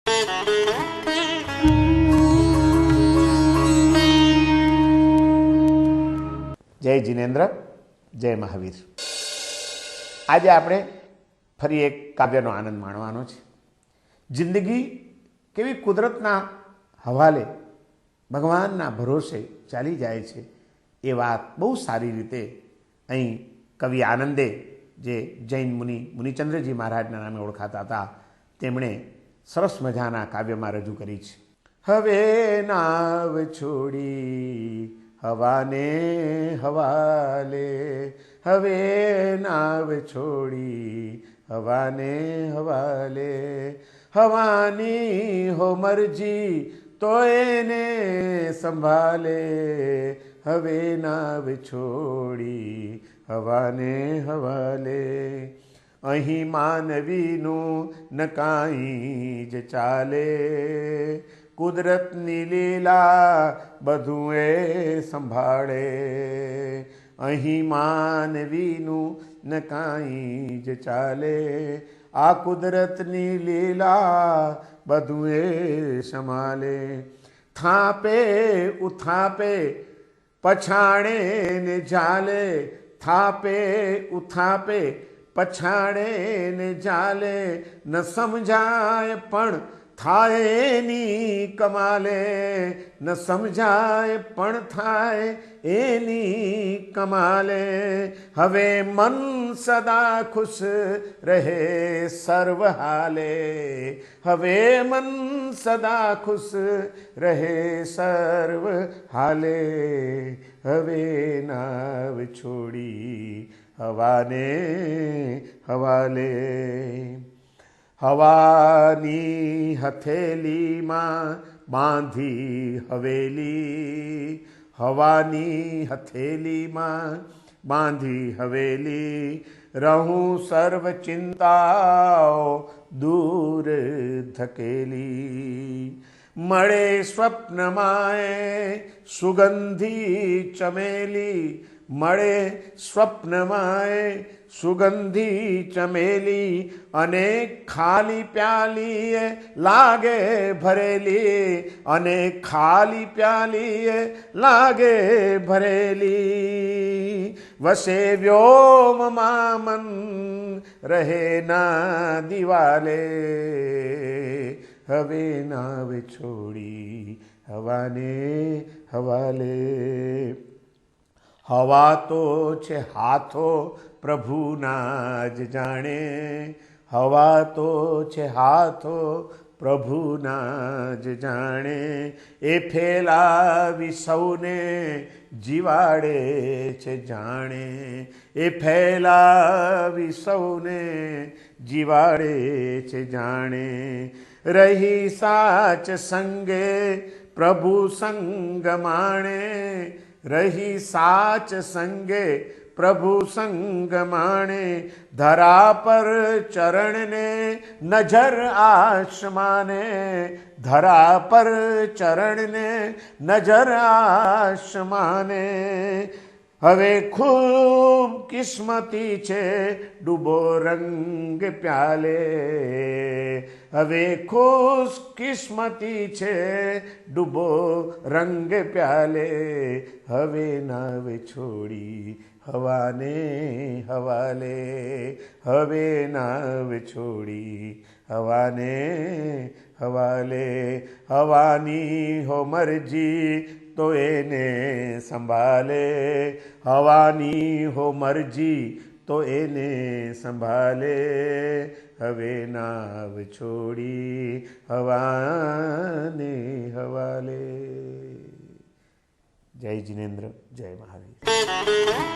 જય જિનેન્દ્ર, જય મહાવીર. આજે આપણે ફરી એક કાવ્યનો આનંદ માણવાનો છે. જિંદગી કેવી કુદરતના હવાલે ભગવાનના ભરોસે ચાલી જાય છે એ વાત બહુ સારી રીતે અહીં કવિ આનંદે, જે જૈન મુનિચંદ્રજી મહારાજના નામે ઓળખાતા હતા, તેમણે સરસ મજાના કાવ્યમાં રજૂ કરી છે. હવે નાવ છોડી હવાને હવાલે, હવે નાવ છોડી હવાને હવાલે, હવાની હો મરજી તો એને સંભાલે, હવે નાવ છોડી હવાને હવાલે. અહીં માનવીનું ન કાંઈ જ ચાલે, કુદરતની લીલા બધું એ સંભાળે. અહીં માનવીનું ન કાંઈ જ ચાલે, આ કુદરતની લીલા બધું એ સંભાળે. થાપે ઉથાપે પછાણે ને ઝાલે, થાપે ઉથાપે પછાણે ને ઝાલે, ન સમજાય પણ થાય એની કમાલે, ન સમજાય પણ થાય એની કમાલે. હવે મન સદા ખુશ રહે સર્વ હાલે, હવે મન સદા ખુશ રહે સર્વ હાલે, હવે નાવ છોડી હવાને હવાલે. હવાની હથેલીમાં બાંધી હવેલી, હવાની હથેલીમાં બાંધી હવેલી, રહું સર્વ ચિંતાઓ દૂર ધકેલી. મળે સ્વપ્નમાંય સુગંધી ચમેલી, મળે સ્વપ્નમાંય સુગંધી ચમેલી, અને ખાલી પ્યાલીએ લાગે ભરેલી, અને ખાલી પ્યાલીએ લાગે ભરેલી. વસે વ્યોમમાં મન રહે ના દિવાલે, હવે નાવ છોડી હવાને હવાલે. હવા તો છે હાથો પ્રભુના જ જાણે, હવા તો છે હાથો પ્રભુના જ જાણે, એ ફેલાવી સૌને જીવાડે છે જાણે, એ ફેલાવી સૌને જીવાડે છે જાણે. રહી સાચ સંગે પ્રભુ સંગ માણે, રહી સાચ સંગે પ્રભુ સંગ માણે, ધરા પર ચરણને નજર આસમાને, ધરા પર ચરણને નજર આસમાને. હવે ખૂબ કિસ્મતી છે ડૂબો રંગ પ્યાલે, હવે ખુશ કિસ્મતી છે ડૂબો રંગ પ્યાલે, હવે નાવ છોડી હવાને હવાલે, હવે નાવ છોડી હવાને હવાલે. હવાની હો મરજી તો એને સંભાલે, હવાની હો મરજી તો એને સંભાલે, હવે નાવ છોડી હવાને હવાલે. જય જિનેન્દ્ર, જય મહાવીર.